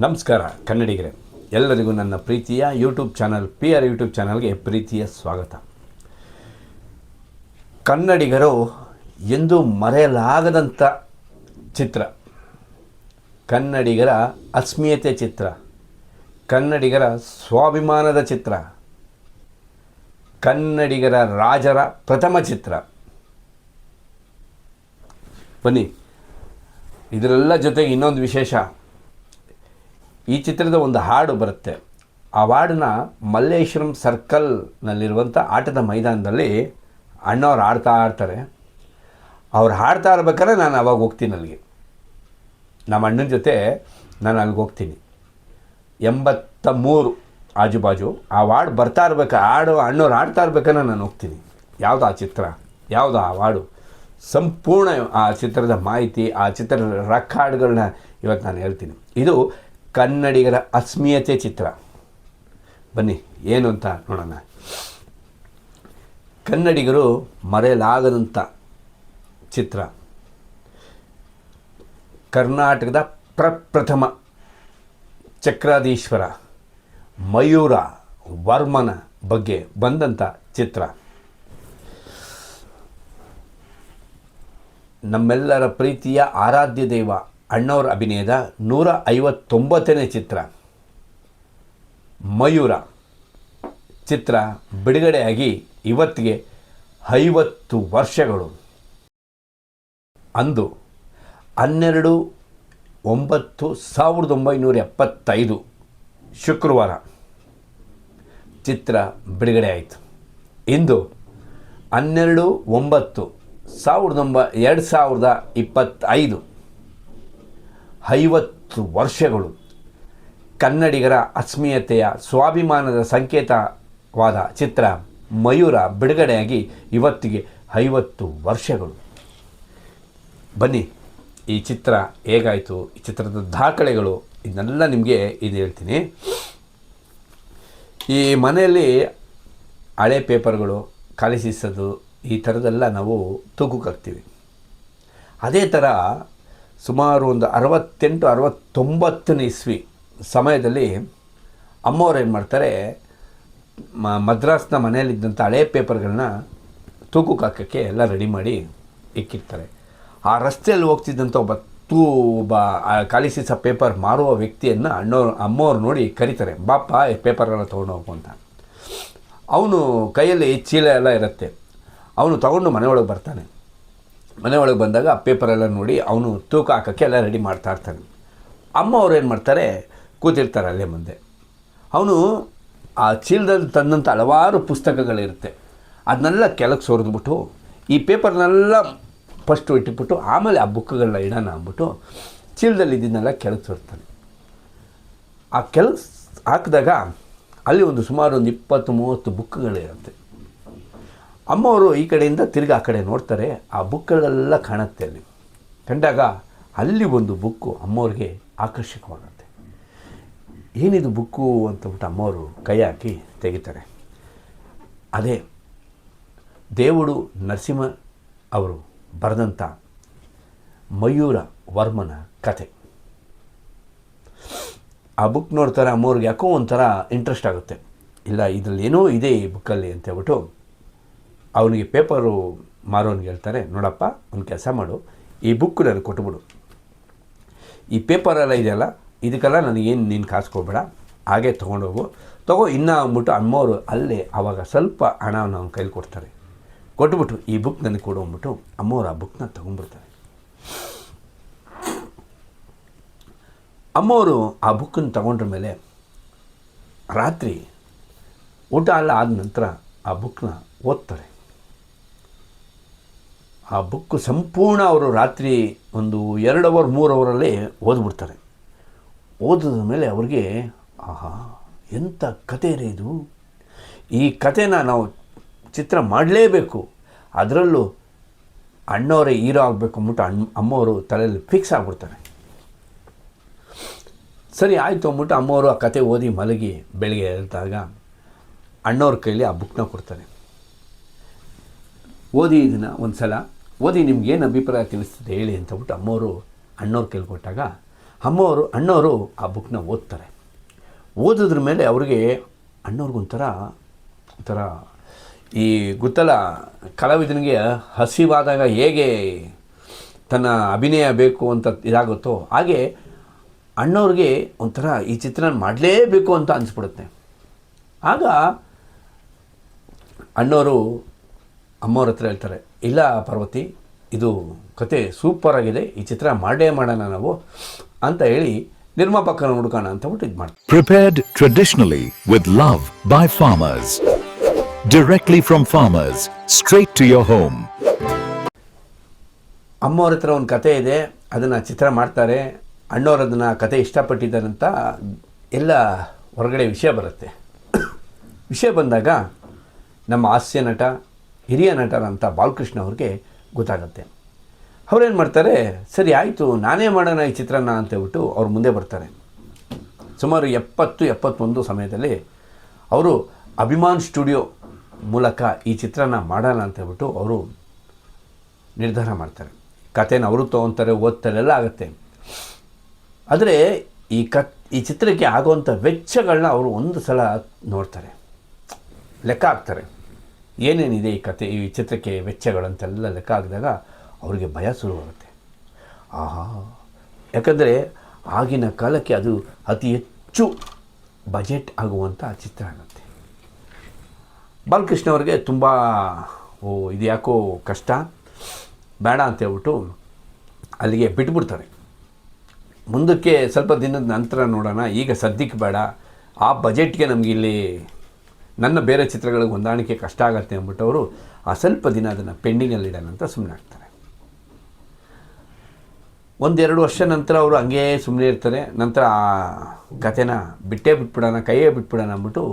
ನಮಸ್ಕಾರ ಕನ್ನಡಿಗರೇ, ಎಲ್ಲರಿಗೂ ನನ್ನ ಪ್ರೀತಿಯ ಯೂಟ್ಯೂಬ್ ಚಾನಲ್ PR ಯೂಟ್ಯೂಬ್ ಚಾನಲ್ಗೆ ಪ್ರೀತಿಯ ಸ್ವಾಗತ. ಕನ್ನಡಿಗರು ಎಂದೂ ಮರೆಯಲಾಗದಂಥ ಚಿತ್ರ, ಕನ್ನಡಿಗರ ಅಸ್ಮಿಯತೆ ಚಿತ್ರ, ಕನ್ನಡಿಗರ ಸ್ವಾಭಿಮಾನದ ಚಿತ್ರ, ಕನ್ನಡಿಗರ ರಾಜರ ಪ್ರಥಮ ಚಿತ್ರ. ಬನ್ನಿ, ಇದರೆಲ್ಲ ಜೊತೆಗೆ ಇನ್ನೊಂದು ವಿಶೇಷ. ಈ ಚಿತ್ರದ ಒಂದು ಹಾಡು ಬರುತ್ತೆ. ಆ ಹಾಡನ್ನ ಮಲ್ಲೇಶ್ವರಂ ಸರ್ಕಲ್ನಲ್ಲಿರುವಂಥ ಆಟದ ಮೈದಾನದಲ್ಲಿ ಅಣ್ಣವ್ರು ಹಾಡ್ತಾ ಇರ್ತಾರೆ. ಅವ್ರು ಹಾಡ್ತಾ ಇರ್ಬೇಕಾದ್ರೆ ನಾನು ಅವಾಗ ಹೋಗ್ತೀನಿ ಅಲ್ಲಿಗೆ. ನಮ್ಮ ಅಣ್ಣನ ಜೊತೆ ನಾನು ಅಲ್ಲಿಗೆ ಹೋಗ್ತೀನಿ. 83 ಆಜುಬಾಜು ಆ ಹಾಡು ಬರ್ತಾ ಇರ್ಬೇಕು, ಅಣ್ಣವ್ರು ಹಾಡ್ತಾ ಇರ್ಬೇಕಾದ್ರೆ ನಾನು ಹೋಗ್ತೀನಿ. ಯಾವುದು ಆ ಚಿತ್ರ, ಯಾವುದು ಆ ಹಾಡು, ಸಂಪೂರ್ಣ ಆ ಚಿತ್ರದ ಮಾಹಿತಿ, ಆ ಚಿತ್ರದ ರೆಕಾರ್ಡ್ಗಳನ್ನ ಇವತ್ತು ನಾನು ಹೇಳ್ತೀನಿ. ಇದು ಕನ್ನಡಿಗರ ಅಸ್ಮಿಯತೆ ಚಿತ್ರ. ಬನ್ನಿ ಏನು ಅಂತ ನೋಡೋಣ. ಕನ್ನಡಿಗರು ಮರೆಯಲಾಗದಂಥ ಚಿತ್ರ. ಕರ್ನಾಟಕದ ಪ್ರಪ್ರಥಮ ಚಕ್ರಾಧೀಶ್ವರ ಮಯೂರ ವರ್ಮನ ಬಗ್ಗೆ ಬಂದಂಥ ಚಿತ್ರ. ನಮ್ಮೆಲ್ಲರ ಪ್ರೀತಿಯ ಆರಾಧ್ಯ ದೈವ ಅಣ್ಣವ್ರ ಅಭಿನಯದ 159ನೇ ಚಿತ್ರ ಮಯೂರ ಚಿತ್ರ ಬಿಡುಗಡೆಯಾಗಿ ಇವತ್ತಿಗೆ 50 ವರ್ಷಗಳು. ಅಂದು 12/9/1975 ಶುಕ್ರವಾರ ಚಿತ್ರ ಬಿಡುಗಡೆ ಆಯಿತು. ಇಂದು 12/9/2025 50 ವರ್ಷಗಳು. ಕನ್ನಡಿಗರ ಅಸ್ಮಿಯತೆಯ ಸ್ವಾಭಿಮಾನದ ಸಂಕೇತವಾದ ಚಿತ್ರ ಮಯೂರ ಬಿಡುಗಡೆಯಾಗಿ ಇವತ್ತಿಗೆ 50 ವರ್ಷಗಳು. ಬನ್ನಿ, ಈ ಚಿತ್ರ ಹೇಗಾಯಿತು, ಈ ಚಿತ್ರದ ದಾಖಲೆಗಳು, ಇದನ್ನೆಲ್ಲ ನಿಮಗೆ ಇದು ಹೇಳ್ತೀನಿ. ಈ ಮನೆಯಲ್ಲಿ ಹಳೆ ಪೇಪರ್ಗಳು ಕಾಲಿಸಿಸೋದು ಈ ಥರದ್ದೆಲ್ಲ ನಾವು ತೂಕಕ್ಕೆ ಹಾಕ್ತೀವಿ. ಅದೇ ಥರ ಸುಮಾರು ಒಂದು 68-69ನೇ ಇಸ್ವಿ ಸಮಯದಲ್ಲಿ ಅಮ್ಮವ್ರು ಏನು ಮಾಡ್ತಾರೆ, ಮದ್ರಾಸ್ನ ಮನೆಯಲ್ಲಿದ್ದಂಥ ಹಳೆ ಪೇಪರ್ಗಳನ್ನ ತೂಕಕ್ಕೆ ಹಾಕೋಕ್ಕೆ ಎಲ್ಲ ರೆಡಿ ಮಾಡಿ ಇಕ್ಕಿರ್ತಾರೆ. ಆ ರಸ್ತೆಯಲ್ಲಿ ಹೋಗ್ತಿದ್ದಂಥ ಒಬ್ಬ ಕಾಲಿಸಿಸ ಪೇಪರ್ ಮಾರುವ ವ್ಯಕ್ತಿಯನ್ನು ಅಮ್ಮವ್ರು ನೋಡಿ ಕರೀತಾರೆ, ಬಾಪ ಈ ಪೇಪರ್ಗಳನ್ನ ತೊಗೊಂಡು ಹೋಗು ಅಂತ. ಅವನು ಕೈಯಲ್ಲಿ ಚೀಲ ಎಲ್ಲ ಇರುತ್ತೆ. ಅವನು ತಗೊಂಡು ಮನೆಯೊಳಗೆ ಬರ್ತಾನೆ. ಮನೆಯೊಳಗೆ ಬಂದಾಗ ಆ ಪೇಪರೆಲ್ಲ ನೋಡಿ ಅವನು ತೂಕ ಹಾಕೋಕ್ಕೆ ಎಲ್ಲ ರೆಡಿ ಮಾಡ್ತಾ ಇರ್ತಾನೆ. ಅಮ್ಮ ಅವ್ರು ಏನು ಮಾಡ್ತಾರೆ, ಕೂತಿರ್ತಾರೆ ಅಲ್ಲೇ ಮುಂದೆ. ಅವನು ಆ ಚೀಲದಲ್ಲಿ ತಂದಂಥ ಹಲವಾರು ಪುಸ್ತಕಗಳಿರುತ್ತೆ, ಅದನ್ನೆಲ್ಲ ಕೆಳಗೆ ಸೋರಿದ್ಬಿಟ್ಟು ಈ ಪೇಪರ್ನೆಲ್ಲ ಫಸ್ಟು ಇಟ್ಬಿಟ್ಟು ಆಮೇಲೆ ಆ ಬುಕ್ಗಳನ್ನ ಇಡೋಣ ಅಂದ್ಬಿಟ್ಟು ಚೀಲದಲ್ಲಿ ಇದನ್ನೆಲ್ಲ ಕೆಳಗೆ ಸೋರ್ತಾನೆ. ಆ ಕೆಳಗೆ ಹಾಕಿದಾಗ ಅಲ್ಲಿ ಸುಮಾರು ಒಂದು 20-30 ಬುಕ್ಗಳಿರುತ್ತೆ. ಅಮ್ಮವರು ಈ ಕಡೆಯಿಂದ ತಿರ್ಗಿ ಆ ಕಡೆ ನೋಡ್ತಾರೆ. ಆ ಬುಕ್ಗಳೆಲ್ಲ ಕಾಣುತ್ತೆ. ಅಲ್ಲಿ ಕಂಡಾಗ ಅಲ್ಲಿ ಒಂದು ಬುಕ್ಕು ಅಮ್ಮವ್ರಿಗೆ ಆಕರ್ಷಕವಾಗುತ್ತೆ. ಏನಿದು ಬುಕ್ಕು ಅಂತಬಿಟ್ಟು ಅಮ್ಮವರು ಕೈ ಹಾಕಿ ತೆಗಿತಾರೆ. ಅದೇ ದೇವುಡು ನರಸಿಂಹ ಅವರು ಬರೆದಂಥ ಮಯೂರ ವರ್ಮನ ಕತೆ. ಆ ಬುಕ್ ನೋಡ್ತಾರೆ. ಅಮ್ಮವ್ರಿಗೆ ಯಾಕೋ ಒಂಥರ ಇಂಟ್ರೆಸ್ಟ್ ಆಗುತ್ತೆ. ಇಲ್ಲ, ಇದರಲ್ಲಿ ಏನೋ ಇದೆ ಈ ಬುಕ್ಕಲ್ಲಿ ಅಂತ ಹೇಳ್ಬಿಟ್ಟು ಅವನಿಗೆ ಪೇಪರು ಮಾರೋನಿಗೆ ಹೇಳ್ತಾರೆ, ನೋಡಪ್ಪ ಒಂದು ಕೆಲಸ ಮಾಡು, ಈ ಬುಕ್ ನನಗೆ ಕೊಟ್ಬಿಡು, ಈ ಪೇಪರೆಲ್ಲ ಇದೆಯಲ್ಲ ಇದಕ್ಕೆಲ್ಲ ನನಗೇನು ನೀನು ಕಾಸ್ಕೊಬೇಡ, ಹಾಗೆ ತೊಗೊಂಡೋಗು, ಇನ್ನೂ ಅಂದ್ಬಿಟ್ಟು ಅಮ್ಮವರು ಅಲ್ಲೇ ಆವಾಗ ಸ್ವಲ್ಪ ಹಣವನ್ನು ಅವನ ಕೈಲಿ ಕೊಡ್ತಾರೆ. ಕೊಟ್ಬಿಟ್ಟು ಈ ಬುಕ್ ನನಗೆ ಕೊಡು ಅಂದ್ಬಿಟ್ಟು ಅಮ್ಮವರು ಆ ಬುಕ್ನ ತೊಗೊಂಡ್ಬಿಡ್ತಾರೆ. ಅಮ್ಮವರು ಆ ಬುಕ್ಕನ್ನು ತಗೊಂಡ್ರ ಮೇಲೆ ರಾತ್ರಿ ಊಟ ಎಲ್ಲ ಆದ ನಂತರ ಆ ಬುಕ್ನ ಓದ್ತಾರೆ. ಆ ಬುಕ್ಕು ಸಂಪೂರ್ಣ ಅವರು ರಾತ್ರಿ ಒಂದು 2 ಅವರ್ 3 ಅವರಲ್ಲಿ ಓದ್ಬಿಡ್ತಾರೆ. ಓದಿದ ಮೇಲೆ ಅವ್ರಿಗೆ ಆಹಾ, ಎಂಥ ಕತೆ ಇದೆ ಇದು, ಈ ಕತೆನ ನಾವು ಚಿತ್ರ ಮಾಡಲೇಬೇಕು, ಅದರಲ್ಲೂ ಅಣ್ಣವರೇ ಹೀರೋ ಆಗಬೇಕು ಅಂದ್ಬಿಟ್ಟು ಅಮ್ಮವರು ತಲೆಯಲ್ಲಿ ಫಿಕ್ಸ್ ಆಗಿಬಿಡ್ತಾರೆ. ಸರಿ ಆಯಿತು ಅಂದ್ಬಿಟ್ಟು ಅಮ್ಮವರು ಆ ಕತೆ ಓದಿ ಮಲಗಿ ಬೆಳಗ್ಗೆ ಎದ್ದಾಗ ಅಣ್ಣವ್ರ ಕೈಲಿ ಆ ಬುಕ್ನ ಕೊಡ್ತಾರೆ. ಓದಿ, ಇದನ್ನು ಒಂದು ಸಲ ಓದಿ ನಿಮ್ಗೇನು ಅಭಿಪ್ರಾಯ ತಿಳಿಸ್ತದೆ ಹೇಳಿ ಅಂತಬಿಟ್ಟು ಅಮ್ಮವರು ಅಣ್ಣವ್ರು ಕೇಳ್ಕೊಟ್ಟಾಗ ಅಣ್ಣವರು ಆ ಬುಕ್ನ ಓದ್ತಾರೆ. ಓದಿದ್ರ ಮೇಲೆ ಅವ್ರಿಗೆ ಅಣ್ಣವ್ರಿಗೊಂಥರ ಈ ಗೊತ್ತಲ್ಲ, ಕಲಾವಿದನಿಗೆ ಹಸಿವಾದಾಗ ಹೇಗೆ ತನ್ನ ಅಭಿನಯ ಬೇಕು ಅಂತ ಇದಾಗುತ್ತೋ ಹಾಗೆ ಅಣ್ಣವ್ರಿಗೆ ಒಂಥರ ಈ ಚಿತ್ರನ ಮಾಡಲೇಬೇಕು ಅಂತ ಅನಿಸ್ಬಿಡುತ್ತೆ. ಆಗ ಅಣ್ಣವರು ಅಮ್ಮವ್ರ ಹತ್ರ ಹೇಳ್ತಾರೆ, ಇಲ್ಲ ಪಾರ್ವತಿ, ಇದು ಕತೆ ಸೂಪರಾಗಿದೆ, ಈ ಚಿತ್ರ ಮಾಡೇ ಮಾಡೋಣ ನಾವು ಅಂತ ಹೇಳಿ ನಿರ್ಮಾಪಕನ ಹುಡುಕೋಣ ಅಂತ ಬಿಟ್ಟು ಇದು ಮಾಡ್ತಾರೆ. Prepared traditionally with love by farmers. Directly from farmers, straight to your home. ಅಮ್ಮವ್ರ ಹತ್ರ ಒಂದು ಕತೆ ಇದೆ, ಅದನ್ನು ಚಿತ್ರ ಮಾಡ್ತಾರೆ. ಅಣ್ಣವ್ರು ಅದನ್ನು ಕತೆ ಇಷ್ಟಪಟ್ಟಿದ್ದಾರಂತ ಎಲ್ಲ ಹೊರಗಡೆ ವಿಷಯ ಬರುತ್ತೆ. ವಿಷಯ ಬಂದಾಗ ನಮ್ಮ ಹಾಸ್ಯ ನಟ, ಹಿರಿಯ ನಟರಂಥ ಬಾಲಕೃಷ್ಣ ಅವ್ರಿಗೆ ಗೊತ್ತಾಗುತ್ತೆ. ಅವ್ರೇನು ಮಾಡ್ತಾರೆ, ಸರಿ ಆಯಿತು ನಾನೇ ಮಾಡೋಣ ಈ ಚಿತ್ರನ ಅಂತೇಳ್ಬಿಟ್ಟು ಅವ್ರು ಮುಂದೆ ಬರ್ತಾರೆ. ಸುಮಾರು 70-71 ಸಮಯದಲ್ಲಿ ಅವರು ಅಭಿಮಾನ್ ಸ್ಟುಡಿಯೋ ಮೂಲಕ ಈ ಚಿತ್ರನ ಮಾಡೋಣ ಅಂತೇಳ್ಬಿಟ್ಟು ಅವರು ನಿರ್ಧಾರ ಮಾಡ್ತಾರೆ. ಕಥೆನ ಅವರು ತೊಗೊತಾರೆ, ಓದ್ತಾರೆ, ಎಲ್ಲ ಆಗುತ್ತೆ. ಆದರೆ ಈ ಚಿತ್ರಕ್ಕೆ ಆಗುವಂಥ ವೆಚ್ಚಗಳನ್ನ ಅವರು ಒಂದು ಸಲ ನೋಡ್ತಾರೆ, ಲೆಕ್ಕ ಹಾಕ್ತಾರೆ. ಏನೇನಿದೆ ಈ ಚಿತ್ರಕ್ಕೆ ವೆಚ್ಚಗಳಂತೆಲ್ಲ ಲೆಕ್ಕ ಹಾಕಿದಾಗ ಅವರಿಗೆ ಭಯ ಶುರುವಾಗುತ್ತೆ. ಯಾಕಂದರೆ ಆಗಿನ ಕಾಲಕ್ಕೆ ಅದು ಅತಿ ಹೆಚ್ಚು ಬಜೆಟ್ ಆಗುವಂಥ ಚಿತ್ರ ಆಗುತ್ತೆ. ಬಾಲಕೃಷ್ಣ ಅವ್ರಿಗೆ ತುಂಬ ಇದು ಯಾಕೋ ಕಷ್ಟ, ಬೇಡ ಅಂತೇಳ್ಬಿಟ್ಟು ಅಲ್ಲಿಗೆ ಬಿಟ್ಬಿಡ್ತಾರೆ. ಮುಂದಕ್ಕೆ ಸ್ವಲ್ಪ ದಿನದ ನಂತರ ನೋಡೋಣ, ಈಗ ಸದ್ಯಕ್ಕೆ ಬೇಡ, ಆ ಬಜೆಟ್ಗೆ ನಮಗಿಲ್ಲಿ ನನ್ನ ಬೇರೆ ಚಿತ್ರಗಳಿಗೆ ಹೊಂದಾಣಿಕೆ ಕಷ್ಟ ಆಗತ್ತೆ ಅಂದ್ಬಿಟ್ಟು ಅವರು ಆ ಸ್ವಲ್ಪ ದಿನ ಅದನ್ನು ಪೆಂಡಿಂಗಲ್ಲಿ ಇಡೋಣ ಅಂತ ಸುಮ್ಮನೆ ಆಗ್ತಾರೆ. 1-2 ವರ್ಷ ನಂತರ ಅವರು ಹಂಗೇ ಸುಮ್ಮನೆ ಇರ್ತಾರೆ. ನಂತರ ಆ ಕಥೆನ ಬಿಟ್ಬಿಡೋಣ, ಕೈಯೇ ಬಿಟ್ಬಿಡೋಣ ಅಂದ್ಬಿಟ್ಟು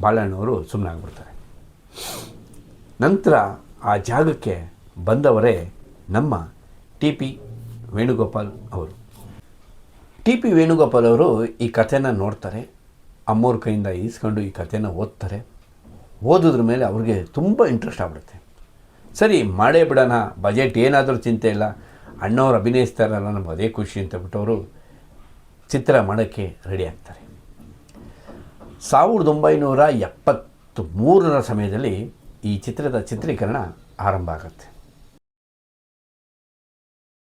ಬಾಳಣ್ಣವರು ಸುಮ್ಮನೆ ಆಗಿಬಿಡ್ತಾರೆ. ನಂತರ ಆ ಜಾಗಕ್ಕೆ ಬಂದವರೇ ನಮ್ಮ ಟಿ.ಪಿ. ವೇಣುಗೋಪಾಲ್ ಅವರು. ಟಿ.ಪಿ. ವೇಣುಗೋಪಾಲ್ ಅವರು ಈ ಕಥೆನ ನೋಡ್ತಾರೆ, ಅಮ್ಮವ್ರ ಕೈಯಿಂದ ಈಸ್ಕೊಂಡು ಈ ಕಥೆನ ಓದ್ತಾರೆ. ಓದಿದ್ರ ಮೇಲೆ ಅವ್ರಿಗೆ ತುಂಬ ಇಂಟ್ರೆಸ್ಟ್ ಆಗ್ಬಿಡುತ್ತೆ. ಸರಿ ಮಾಡೇ ಬಿಡೋಣ, ಬಜೆಟ್ ಏನಾದರೂ ಚಿಂತೆ ಇಲ್ಲ, ಅಣ್ಣವ್ರು ಅಭಿನಯಿಸ್ತಾರಲ್ಲ ನಮ್ಗೆ ಅದೇ ಖುಷಿ ಅಂತ ಬಿಟ್ಟು ಅವರು ಚಿತ್ರ ಮಾಡೋಕ್ಕೆ ರೆಡಿ ಆಗ್ತಾರೆ. 1973 ಸಮಯದಲ್ಲಿ ಈ ಚಿತ್ರದ ಚಿತ್ರೀಕರಣ ಆರಂಭ ಆಗುತ್ತೆ.